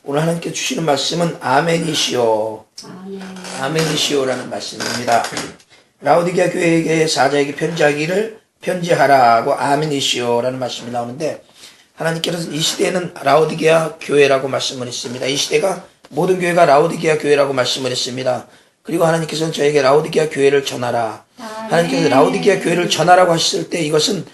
오늘 하나님께 주시는 말씀은 아멘이시오. 아멘. 아멘이시오라는 말씀입니다. 라오디게아 교회에게 사자에게 편지하라고 아멘이시오라는 말씀이 나오는데, 하나님께서 이 시대에는 라오디게아 교회라고 말씀을 했습니다. 이 시대가 모든 교회가 라오디게아 교회라고 말씀을 했습니다. 그리고 하나님께서는 저에게 라오디게아 교회를 전하라. 하나님께서 라오디게아 교회를 전하라고 하셨을 때, 이것은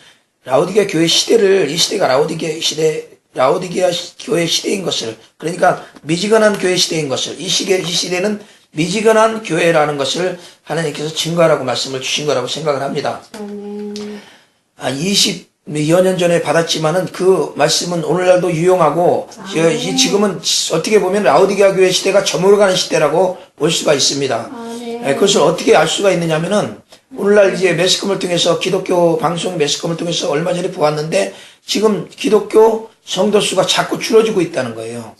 라오디게아 교회 시대를, 이 시대가 라오디게아 교회 시대인 것을, 그러니까 미지근한 교회 시대인 것을, 이 시대는 미지근한 교회라는 것을 하나님께서 증거하라고 말씀을 주신 거라고 생각을 합니다. 20여 년 전에 받았지만은 그 말씀은 오늘날도 유용하고, 지금은 어떻게 보면 라오디게아 교회 시대가 저물어가는 시대라고 볼 수가 있습니다. 그것을 어떻게 알 수가 있느냐면은, 오늘날 이제 매스컴을 통해서, 기독교 방송 매스컴을 통해서 얼마 전에 보았는데, 지금 기독교 성도 수가 자꾸 줄어지고 있다는 거예요.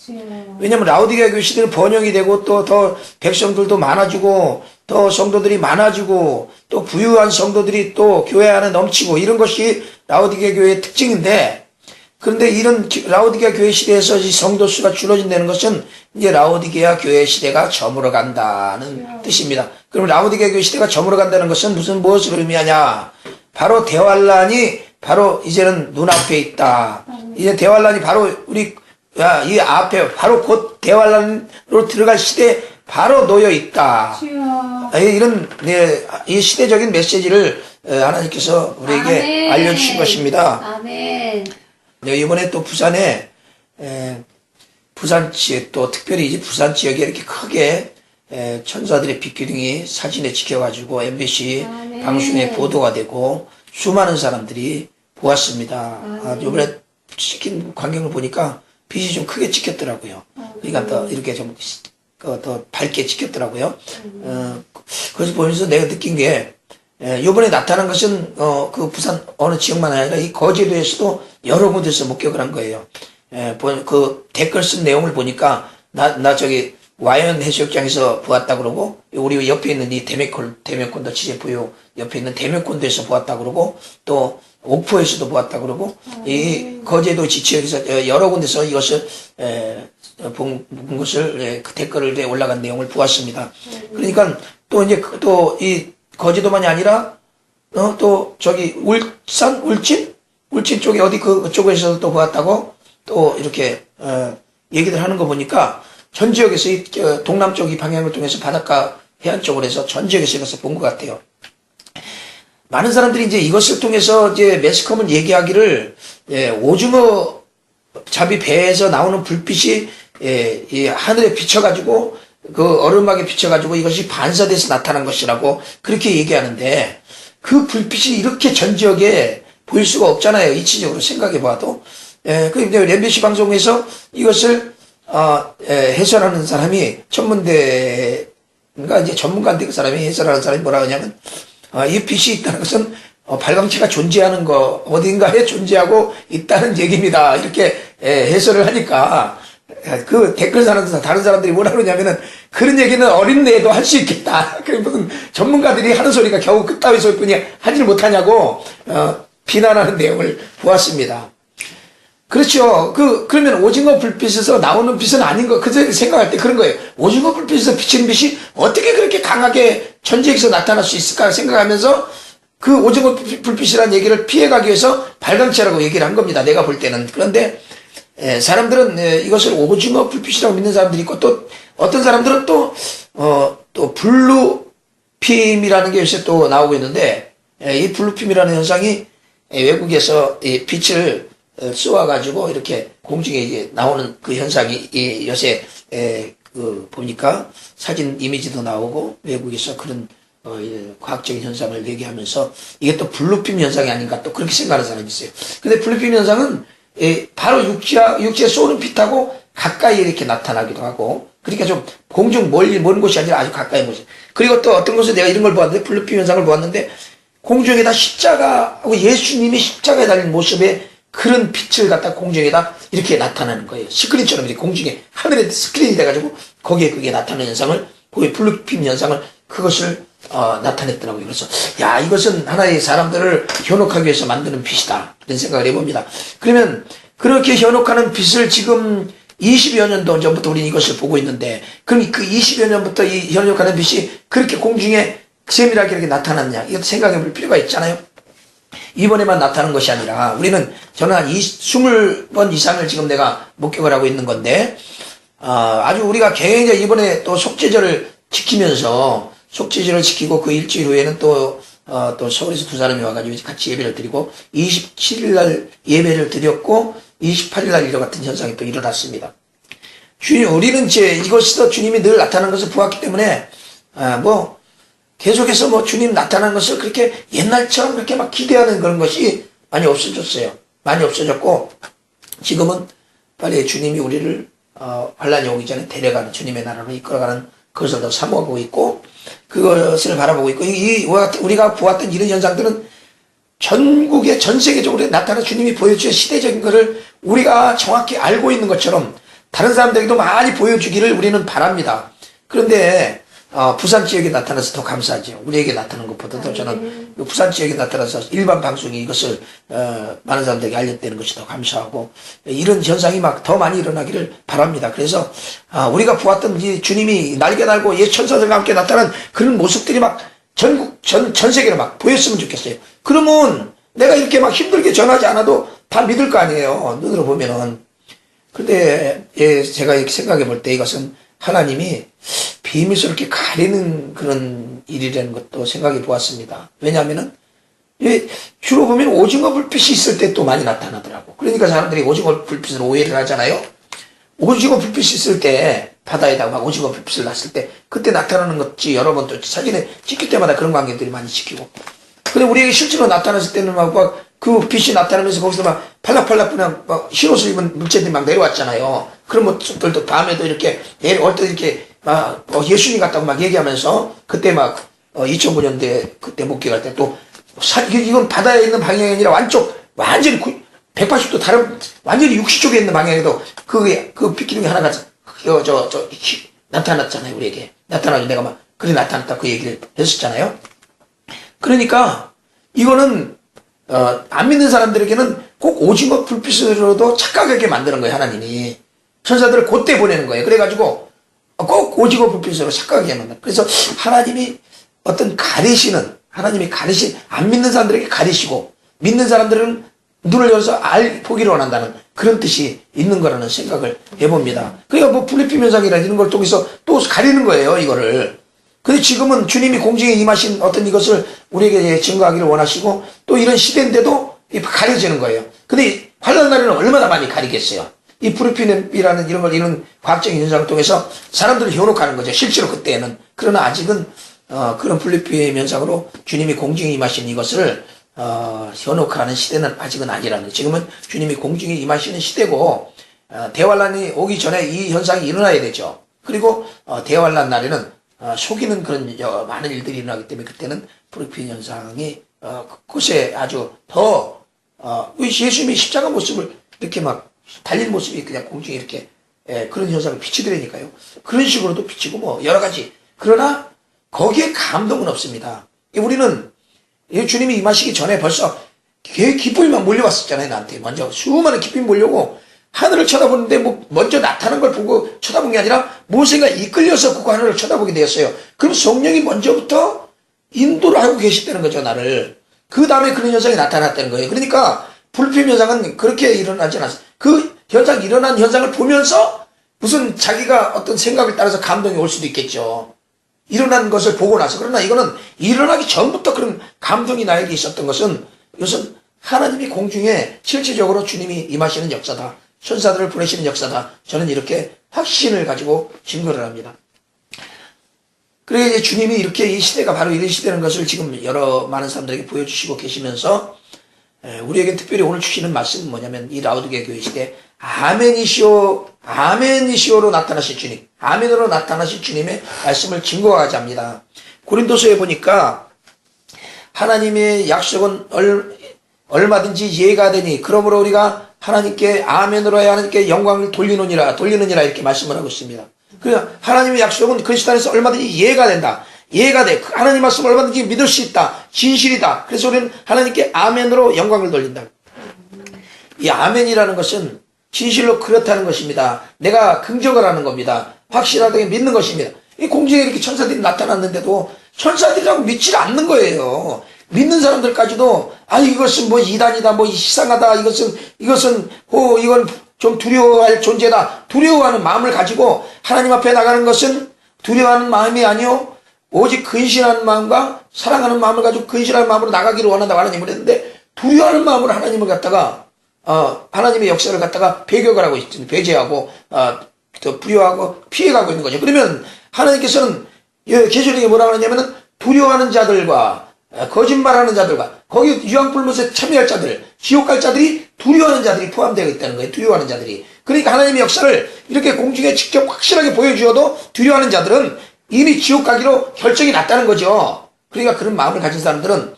왜냐하면 라오디게아 교회 시대는 번영이 되고, 또 더 백성들도 많아지고, 더 성도들이 많아지고, 또 부유한 성도들이 또 교회 안에 넘치고, 이런 것이 라오디게아 교회의 특징인데, 그런데 이런 라오디게아 교회 시대에서 이 성도 수가 줄어진다는 것은 이제 라오디게아 교회 시대가 저물어 간다는 뜻입니다. 그럼 라오디게아 교회 시대가 저물어 간다는 것은 무엇을 의미하냐? 바로 대환란이 바로 이제는 눈앞에 있다. 이제 대환란이 바로 이 앞에 바로 곧 대환란으로 들어갈 시대에 바로 놓여 있다. 이런 이 시대적인 메시지를 하나님께서 우리에게 알려주신 것입니다. 아멘. 이번에 또 부산에 부산 지역, 또 특별히 이제 부산 지역에 이렇게 크게 천사들의 빛기둥이 사진에 찍혀가지고 MBC 방송에 보도가 되고 수많은 사람들이 보았습니다. 이번에 찍힌 광경을 보니까 빛이 좀 크게 찍혔더라고요. 그러니까 더 이렇게 좀 더 밝게 찍혔더라고요. 그래서 보면서 내가 느낀 게, 요번에 나타난 것은, 그 부산 어느 지역만 아니라 이 거제도에서도 여러 군데서 목격을 한 거예요. 그 댓글 쓴 내용을 보니까, 저기, 와이언 해수욕장에서 보았다 그러고, 우리 옆에 있는 이 대면콘도 지제부요 옆에 있는 대면콘도에서 보았다 그러고, 또, 옥포에서도 보았다 그러고, 이 거제도 지치역에서 여러 군데서 이것을, 본 것을, 그 댓글에 올라간 내용을 보았습니다. 그러니까, 또 이제, 또 이 거제도만이 아니라, 또 저기, 울진 쪽에 어디 그쪽에서도 또 보았다고, 또 이렇게, 얘기들 하는 거 보니까, 전 지역에서 동남쪽 이 방향을 통해서 바닷가 해안 쪽으로 해서 전 지역에서 이것을 본 것 같아요. 많은 사람들이 이제 이것을 통해서 이제 매스컴은 얘기하기를, 오징어 잡이 배에서 나오는 불빛이 이 하늘에 비춰가지고 그 얼음막에 비춰가지고 이것이 반사돼서 나타난 것이라고 그렇게 얘기하는데, 그 불빛이 이렇게 전 지역에 보일 수가 없잖아요. 이치적으로 생각해 봐도. 그 이제 MBC 방송에서 이것을 해설하는 사람이 이제 전문가인데 그 사람이 해설하는 사람이 뭐라 하냐면, 이 빛이 있다는 것은 발광체가 존재하는 거, 어딘가에 존재하고 있다는 얘기입니다. 이렇게 해설을 하니까, 그 댓글 다는 사람들이 뭐라 그러냐면은, 그런 얘기는 어린애도 할 수 있겠다. 그 무슨 전문가들이 하는 소리가 겨우 그따위 소리뿐이 하지를 못하냐고 비난하는 내용을 보았습니다. 그렇죠. 그러면 오징어 불빛에서 나오는 빛은 아닌 거, 그 생각할 때 그런 거예요. 오징어 불빛에서 비치는 빛이 어떻게 그렇게 강하게 전지에서 나타날 수 있을까 생각하면서 그 오징어 불빛이라는 얘기를 피해가기 위해서 발광체라고 얘기를 한 겁니다. 내가 볼 때는. 그런데, 사람들은 이것을 오징어 불빛이라고 믿는 사람들이 있고, 또 어떤 사람들은 또 블루핌이라는 게 요새 또 나오고 있는데, 이 블루핌이라는 현상이 외국에서 이 빛을 쏘아가지고 이렇게 공중에 이제 나오는 그 현상이 요새 보니까 사진 이미지도 나오고 외국에서 그런 과학적인 현상을 얘기하면서 이게 또 블루핌 현상이 아닌가 또 그렇게 생각하는 사람이 있어요. 근데 블루핌 현상은 바로 육지에 쏘는 빛하고 가까이 이렇게 나타나기도 하고, 그러니까 좀 공중 먼 곳이 아니라 아주 가까이 모습. 그리고 또 어떤 곳에 내가 이런 걸 보았는데, 블루핌 현상을 보았는데, 공중에다 십자가하고 예수님이 십자가에 달린 모습에 그런 빛을 갖다 공중에다 이렇게 나타나는 거예요. 스크린처럼 이렇게 공중에 하늘에 스크린이 돼가지고 거기에 그게 나타나는 현상을, 그게 블루핌 현상을, 그것을 나타냈더라고요. 그래서 야, 이것은 하나의 사람들을 현혹하기 위해서 만드는 빛이다, 이런 생각을 해봅니다. 그러면 그렇게 현혹하는 빛을 지금 20여 년도 전부터 우리는 이것을 보고 있는데, 그럼 그 20여 년부터 이 현역하는 빛이 그렇게 공중에 세밀하게 이렇게 나타났냐? 이것도 생각해 볼 필요가 있잖아요. 이번에만 나타난 것이 아니라, 저는 한 20번 이상을 지금 내가 목격을 하고 있는 건데, 아주 우리가 굉장히 이번에 또 속죄절을 지키면서, 속죄절을 지키고 그 일주일 후에는 또 서울에서 두 사람이 와가지고 같이 예배를 드리고, 27일 날 예배를 드렸고, 28일 날 이와 같은 현상이 또 일어났습니다. 우리는 이것에서 주님이 늘 나타나는 것을 보았기 때문에, 계속해서 주님 나타나는 것을 그렇게 옛날처럼 그렇게 막 기대하는 그런 것이 많이 없어졌어요. 많이 없어졌고, 지금은 빨리 주님이 우리를, 환란이 오기 전에 데려가는, 주님의 나라로 이끌어가는 그것을 더 사모하고 있고, 그것을 바라보고 있고, 우리가 보았던 이런 현상들은 전국에, 전 세계적으로 나타나 주님이 보여주신 시대적인 것을 우리가 정확히 알고 있는 것처럼 다른 사람들에게도 많이 보여주기를 우리는 바랍니다. 그런데 부산 지역에 나타나서 더 감사하죠. 우리에게 나타나는 것보다도 저는 부산 지역에 나타나서 일반 방송이 이것을 많은 사람들에게 알려되는 것이 더 감사하고, 이런 현상이 막 더 많이 일어나기를 바랍니다. 그래서 우리가 보았던 이 주님이 날개 달고 옛 천사들과 함께 나타난 그런 모습들이 막 전 세계로 막 보였으면 좋겠어요. 그러면 내가 이렇게 막 힘들게 전하지 않아도 다 믿을 거 아니에요. 눈으로 보면은. 근데 제가 이렇게 생각해 볼 때 이것은 하나님이 비밀스럽게 가리는 그런 일이라는 것도 생각해 보았습니다. 왜냐하면은 주로 보면 오징어 불빛이 있을 때 또 많이 나타나더라고. 그러니까 사람들이 오징어 불빛으로 오해를 하잖아요. 오징어 불빛이 있을 때, 바다에다가 막 오징어 불빛을 놨을 때 그때 나타나는 것이 여러 번 또 사진에 찍힐 때마다 그런 광경들이 많이 찍히고, 근데 우리에게 실제로 나타났을 때는 막 그 빛이 나타나면서 거기서 막 팔락팔락 그냥 막 흰옷을 입은 물체들이 막 내려왔잖아요. 그런 모습들도 밤에도 이렇게 올 때 이렇게 막 예수님 같다고 막 얘기하면서, 그때 막 2009년도에 그때 목격할 때 또 이건 바다에 있는 방향이 아니라 완전히 180도 다른, 완전히 60쪽에 있는 방향에도 그 빛기둥이 하나가 나타났잖아요. 우리에게 나타나서 내가 막 그래 나타났다 그 얘기를 했었잖아요. 그러니까 이거는 안 믿는 사람들에게는 꼭 오징어 불빛으로도 착각하게 만드는 거예요. 하나님이 천사들을 그때 보내는 거예요. 그래가지고 꼭 오징어 불빛으로 착각하게 만든다. 그래서 하나님이 하나님이 안 믿는 사람들에게 가리시고, 믿는 사람들은 눈을 열어서 보기를 원한다는 그런 뜻이 있는 거라는 생각을 해봅니다. 그러니까 불리핀 현상이라 이런 걸 통해서 또 가리는 거예요, 이거를. 근데 지금은 주님이 공중에 임하신 어떤 이것을 우리에게 증거하기를 원하시고, 또 이런 시대인데도 가려지는 거예요. 근데 환란 날에는 얼마나 많이 가리겠어요. 이 불리핀이라는 이런 과학적인 현상을 통해서 사람들을 현혹하는 거죠. 실제로 그때는. 그러나 아직은 그런 불리핀 현상으로 주님이 공중에 임하신 이것을 현혹하는 시대는 아직은 아니라는, 지금은 주님이 공중에 임하시는 시대고, 대환란이 오기 전에 이 현상이 일어나야 되죠. 그리고 대환란 날에는 속이는 그런 많은 일들이 일어나기 때문에 그때는 불리핀 현상이 그곳에 아주 더 예수님이 십자가 모습을 이렇게 막 달린 모습이 그냥 공중에 이렇게 그런 현상을 비치더라니까요. 그런 식으로도 비치고 뭐 여러 가지. 그러나 거기에 감동은 없습니다. 우리는 주님이 임하시기 전에 벌써 기쁨이 막 몰려왔었잖아요. 나한테 먼저 수많은 기쁨이 몰려오고, 하늘을 쳐다보는데 먼저 나타난 걸 보고 쳐다본 게 아니라 모세가 이끌려서 그 하늘을 쳐다보게 되었어요. 그럼 성령이 먼저부터 인도를 하고 계시다는 거죠, 나를. 그 다음에 그런 현상이 나타났다는 거예요. 그러니까 불필 현상은 그렇게 일어나지 않았어요. 그 일어난 현상을 보면서 무슨 자기가 어떤 생각을 따라서 감동이 올 수도 있겠죠. 일어난 것을 보고 나서. 그러나 이거는 일어나기 전부터 그런 감동이 나에게 있었던 것은, 이것은 하나님이 공중에 실질적으로 주님이 임하시는 역사다. 천사들을 보내시는 역사다. 저는 이렇게 확신을 가지고 증거를 합니다. 그래 이제 주님이 이렇게 이 시대가 바로 이런 시대라는 것을 지금 많은 사람들에게 보여주시고 계시면서, 우리에게 특별히 오늘 주시는 말씀은 뭐냐면, 이 라우드게 교회 시대 아멘이시오로 나타나신 주님, 아멘으로 나타나신 주님의 말씀을 증거하자 합니다. 고린도서에 보니까 하나님의 약속은 얼마든지 이해가 되니 그러므로 우리가 하나님께 아멘으로 해야 하나님께 영광을 돌리느니라 이렇게 말씀을 하고 있습니다. 그러니까 하나님의 약속은 그리스도 안에서 얼마든지 이해가 된다. 이해가 돼. 하나님 말씀을 얼마든지 믿을 수 있다. 진실이다. 그래서 우리는 하나님께 아멘으로 영광을 돌린다. 이 아멘이라는 것은 진실로 그렇다는 것입니다. 내가 긍정을 하는 겁니다. 확실하게 믿는 것입니다. 이 공중에 이렇게 천사들이 나타났는데도 천사들이라고 믿지 않는 거예요. 믿는 사람들까지도 이것은 뭐 이단이다, 뭐 이상하다, 이건 좀 두려워할 존재다, 두려워하는 마음을 가지고 하나님 앞에 나가는 것은 두려워하는 마음이 아니요 오직 근신하는 마음과 사랑하는 마음을 가지고 근신하는 마음으로 나가기를 원한다고 하나님을 했는데, 두려워하는 마음으로 하나님을 갖다가 하나님의 역사를 갖다가 배격을 하고 있죠. 배제하고 또 두려워하고 피해가고 있는 거죠. 그러면 하나님께서는 계시록에 뭐라고 하냐면은 두려워하는 자들과 거짓말하는 자들과 거기 유황불못에 참여할 자들, 지옥 갈 자들이 두려워하는 자들이 포함되어 있다는 거예요. 두려워하는 자들이. 그러니까 하나님의 역사를 이렇게 공중에 직접 확실하게 보여주어도 두려워하는 자들은 이미 지옥 가기로 결정이 났다는 거죠. 그러니까 그런 마음을 가진 사람들은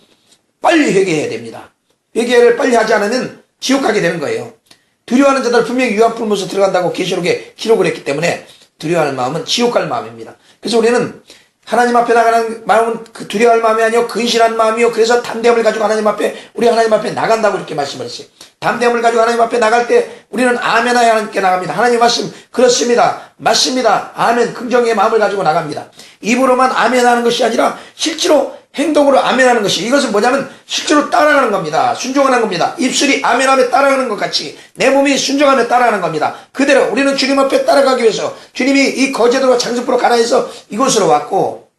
빨리 회개해야 됩니다. 회개를 빨리 하지 않으면 지옥 가게 되는 거예요. 두려워하는 자들 분명히 유황불못에 들어간다고 계시록에 기록을 했기 때문에 두려워하는 마음은 지옥 갈 마음입니다. 그래서 우리는 하나님 앞에 나가는 마음은 그 두려워할 마음이 아니요 근신한 마음이요. 그래서 담대함을 가지고 하나님 앞에 나간다고 이렇게 말씀을 했어요. 담대함을 가지고 하나님 앞에 나갈 때 우리는 아멘하여 하나님께 나갑니다. 하나님 말씀 그렇습니다, 맞습니다, 아멘, 긍정의 마음을 가지고 나갑니다. 입으로만 아멘하는 것이 아니라 실제로 행동으로 아멘하는 것이, 이것은 뭐냐면 실제로 따라가는 겁니다. 순종하는 겁니다. 입술이 아멘하며 따라가는 것 같이 내 몸이 순종하며 따라가는 겁니다. 그대로 우리는 주님 앞에 따라가기 위해서, 주님이 이 거제도와 장수포로 가라 해서 이곳으로 왔고,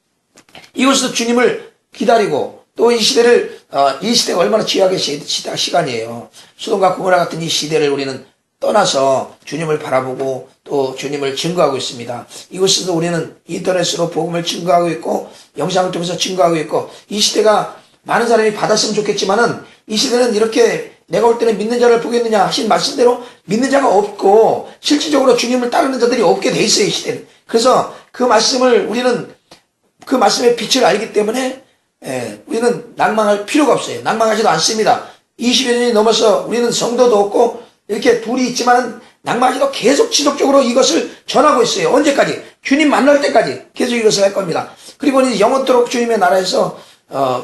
이곳에서 주님을 기다리고, 또 이 시대가 얼마나 지하게 시간이에요. 소돔과 고모라 같은 이 시대를 우리는 떠나서 주님을 바라보고 또 주님을 증거하고 있습니다. 이곳에서 우리는 인터넷으로 복음을 증거하고 있고 영상을 통해서 증거하고 있고, 이 시대가 많은 사람이 받았으면 좋겠지만은 이 시대는 이렇게 내가 올 때는 믿는 자를 보겠느냐 하신 말씀대로 믿는 자가 없고 실질적으로 주님을 따르는 자들이 없게 돼 있어요, 이 시대는. 그래서 그 말씀을 우리는 그 말씀의 빛을 알기 때문에 우리는 낭망할 필요가 없어요. 낭망하지도 않습니다. 20여 년이 넘어서 우리는 성도도 없고 이렇게 둘이 있지만 낭만이도 계속 지속적으로 이것을 전하고 있어요. 언제까지? 주님 만날 때까지 계속 이것을 할 겁니다. 그리고 이제 영원토록 주님의 나라에서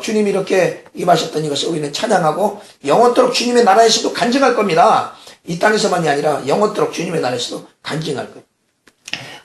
주님이 이렇게 임하셨던 이것을 우리는 찬양하고 영원토록 주님의 나라에서도 간증할 겁니다. 이 땅에서만이 아니라 영원토록 주님의 나라에서도 간증할 거예요.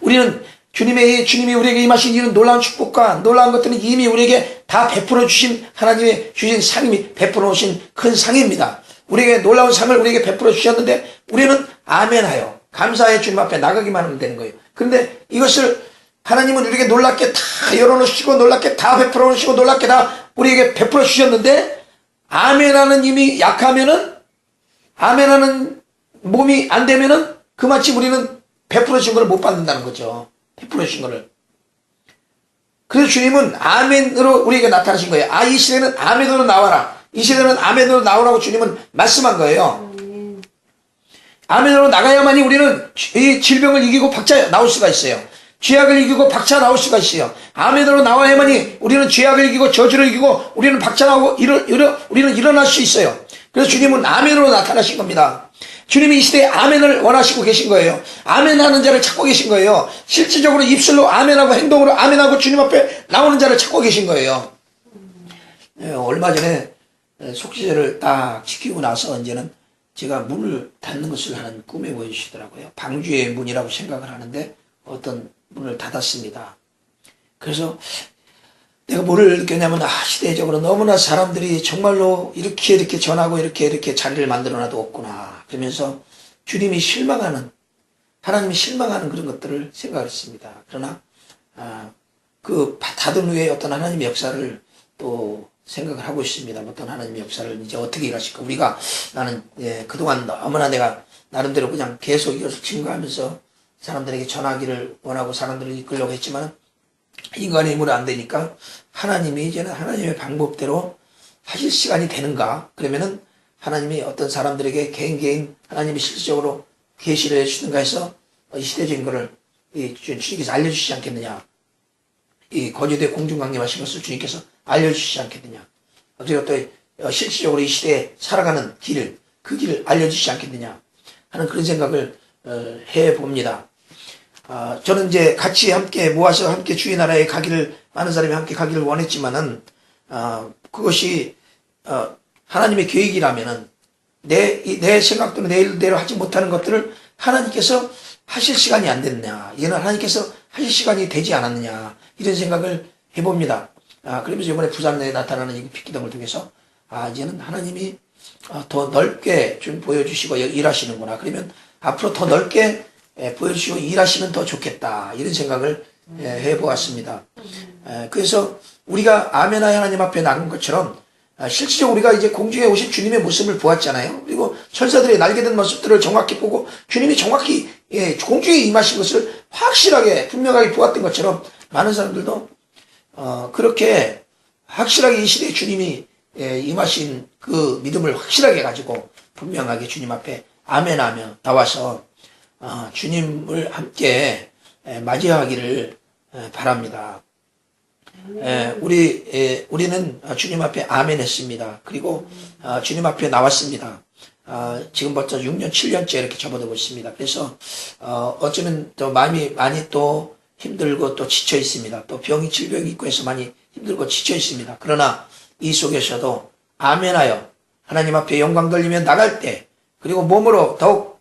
우리는 주님이 우리에게 임하신 이런 놀라운 축복과 놀라운 것들은 이미 우리에게 다 베풀어 주신, 하나님의 주신 상이 베풀어 오신 큰 상입니다. 우리에게 놀라운 상을 우리에게 베풀어 주셨는데 우리는 아멘하여 감사해 주님 앞에 나가기만 하면 되는 거예요. 그런데 이것을 하나님은 우리에게 놀랍게 다 열어놓으시고 놀랍게 다 베풀어 놓으시고 놀랍게 다 우리에게 베풀어 주셨는데, 아멘하는 힘이 약하면은, 아멘하는 몸이 안 되면은 그마치 우리는 베풀어 주신 걸 못 받는다는 거죠. 베풀어 주신 거를. 그래서 주님은 아멘으로 우리에게 나타나신 거예요. 이 시대는 아멘으로 나와라, 이 시대는 아멘으로 나오라고 주님은 말씀한 거예요. 아멘으로 나가야만이 우리는 이 질병을 이기고 박차 나올 수가 있어요. 죄악을 이기고 박차 나올 수가 있어요. 아멘으로 나와야만이 우리는 죄악을 이기고 저주를 이기고 우리는 박차 나오고 우리는 일어날 수 있어요. 그래서 주님은 아멘으로 나타나신 겁니다. 주님이 이 시대에 아멘을 원하시고 계신 거예요. 아멘하는 자를 찾고 계신 거예요. 실질적으로 입술로 아멘하고 행동으로 아멘하고 주님 앞에 나오는 자를 찾고 계신 거예요. 얼마 전에 속죄제를 딱 지키고 나서 이제는 제가 문을 닫는 것을 하나님 꿈에 보여주시더라고요. 방주의 문이라고 생각을 하는데 어떤 문을 닫았습니다. 그래서 내가 뭐를 느꼈냐면, 시대적으로 너무나 사람들이 정말로 이렇게 전하고 이렇게 자리를 만들어놔도 없구나. 그러면서 주님이 실망하는, 하나님이 실망하는 그런 것들을 생각했습니다. 그러나 그 닫은 후에 어떤 하나님의 역사를 또 생각을 하고 있습니다. 어떤 하나님의 역사를 이제 어떻게 일하실까. 우리가 나는 그동안 너무나 내가 나름대로 그냥 계속 이것을 증거하면서 사람들에게 전하기를 원하고 사람들을 이끌려고 했지만 인간의 힘으로 안 되니까 하나님이 이제는 하나님의 방법대로 하실 시간이 되는가. 그러면은 하나님이 어떤 사람들에게 개인 하나님이 실질적으로 계시를 해주시는가 해서 이 시대적인 거를 주님께서 알려주시지 않겠느냐. 이 거제도에 공중강림하신 것을 주님께서 알려주시지 않겠느냐. 그리고 또 실질적으로 이 시대에 살아가는 그 길을 알려주시지 않겠느냐 하는 그런 생각을 해봅니다. 저는 이제 같이 함께 모아서 함께 주의 나라에 가기를, 많은 사람이 함께 가기를 원했지만은, 그것이, 하나님의 계획이라면은, 내 생각대로 내 일대로 하지 못하는 것들을 하나님께서 하실 시간이 안 됐냐, 이거는 하나님께서 하실 시간이 되지 않았느냐, 이런 생각을 해봅니다. 그러면서 이번에 부산에 나타나는 이 빛기둥을 통해서 이제는 하나님이 더 넓게 좀 보여주시고 일하시는구나. 그러면 앞으로 더 넓게 보여주시고 일하시면 더 좋겠다, 이런 생각을 해보았습니다. 그래서 우리가 아멘하여 하나님 앞에 나간 것처럼 실질적으로 우리가 이제 공중에 오신 주님의 모습을 보았잖아요. 그리고 천사들의 날개든 모습들을 정확히 보고 주님이 정확히 공중에 임하신 것을 확실하게 분명하게 보았던 것처럼 많은 사람들도 그렇게 확실하게 이 시대에 주님이 임하신 그 믿음을 확실하게 가지고 분명하게 주님 앞에 아멘하며 나와서 주님을 함께 맞이하기를 바랍니다. 우리는 주님 앞에 아멘 했습니다. 그리고 주님 앞에 나왔습니다. 지금부터 6년, 7년째 이렇게 접어들고 있습니다. 그래서 어쩌면 또 마음이 많이 또 힘들고 또 지쳐 있습니다. 또 질병이 있고 해서 많이 힘들고 지쳐 있습니다. 그러나 이 속에서도 아멘하여 하나님 앞에 영광 돌리며 나갈 때, 그리고 몸으로 더욱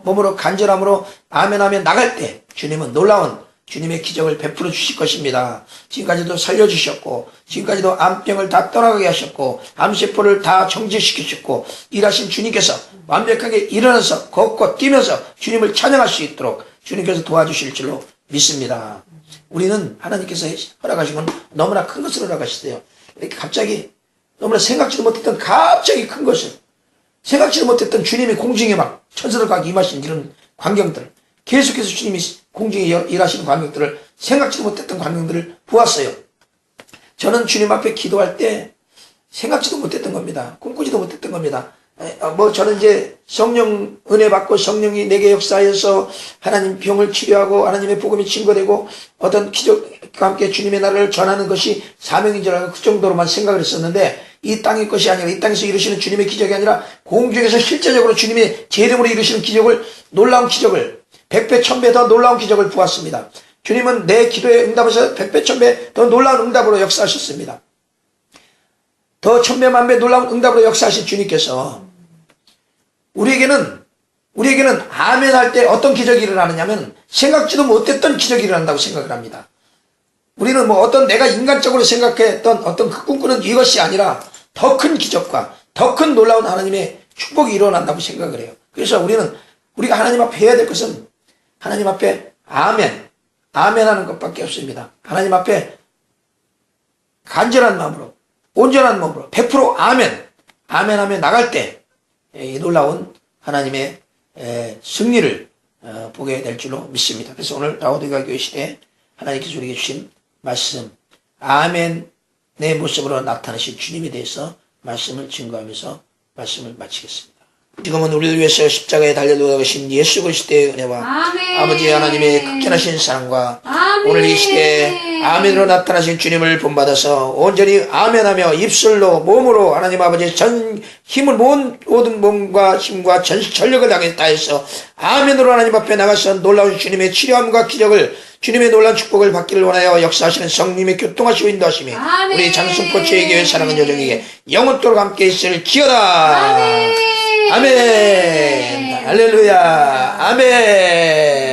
몸으로 간절함으로 아멘하며 나갈 때 주님은 놀라운 주님의 기적을 베풀어 주실 것입니다. 지금까지도 살려주셨고, 지금까지도 암병을 다 떠나가게 하셨고, 암세포를 다 정지시키셨고, 일하신 주님께서 완벽하게 일어나서 걷고 뛰면서 주님을 찬양할 수 있도록 주님께서 도와주실 줄로 믿습니다. 우리는 하나님께서 허락하신 건 너무나 큰 것을 허락하시대요. 이렇게 갑자기 너무나 생각지도 못했던 갑자기 큰 것을, 생각지도 못했던 주님이 공중에 막 천사들과 임하신 이런 광경들, 계속해서 주님이 공중에 일하시는 광경들을, 생각지도 못했던 광경들을 보았어요. 저는 주님 앞에 기도할 때 생각지도 못했던 겁니다. 꿈꾸지도 못했던 겁니다. 저는 이제 성령 은혜 받고 성령이 내게 역사하여서 하나님 병을 치료하고 하나님의 복음이 증거되고 어떤 기적과 함께 주님의 나라를 전하는 것이 사명인 줄 알고 그 정도로만 생각을 했었는데, 이 땅의 것이 아니라, 이 땅에서 이루시는 주님의 기적이 아니라 공중에서 실제적으로 주님의 제 이름으로 이루시는 기적을, 놀라운 기적을, 100배 1000배 더 놀라운 기적을 보았습니다. 주님은 내 기도에 응답하셔서 100배 1000배 더 놀라운 응답으로 역사하셨습니다. 더 1000배 1000배 놀라운 응답으로 역사하신 주님께서 우리에게는 아멘 할 때 어떤 기적이 일어나느냐면 생각지도 못했던 기적이 일어난다고 생각을 합니다. 우리는 어떤 내가 인간적으로 생각했던 어떤 그 꿈꾸는 이것이 아니라 더 큰 기적과 더 큰 놀라운 하나님의 축복이 일어난다고 생각을 해요. 그래서 우리가 하나님 앞에 해야 될 것은 하나님 앞에 아멘 하는 것밖에 없습니다. 하나님 앞에 간절한 마음으로, 온전한 마음으로 100% 아멘하며 나갈 때 이 놀라운 하나님의 승리를 보게 될 줄로 믿습니다. 그래서 오늘 라오디게아 교회 시대에 하나님께서 우리에게 주신 말씀, 아멘의 모습으로 나타나신 주님에 대해서 말씀을 증거하면서 말씀을 마치겠습니다. 지금은 우리를 위해서 십자가에 달려들어가신 예수 그리스도의 은혜와 아멘. 아버지 하나님의 극진하신 사랑과 아멘. 오늘 이 시대에 아멘으로 나타나신 주님을 본받아서 온전히 아멘하며 입술로 몸으로 하나님 아버지 전 힘을, 모든 몸과 힘과 전력을 다해서 아멘으로 하나님 앞에 나가서 놀라운 주님의 치료함과 기적을, 주님의 놀라운 축복을 받기를 원하여 역사하시는 성령님의 교통하시고 인도하심이 우리 장순포 제일교회 사랑하는 여정에게 영원토록 함께 있을지어다. 아멘. 할렐루야. 아멘.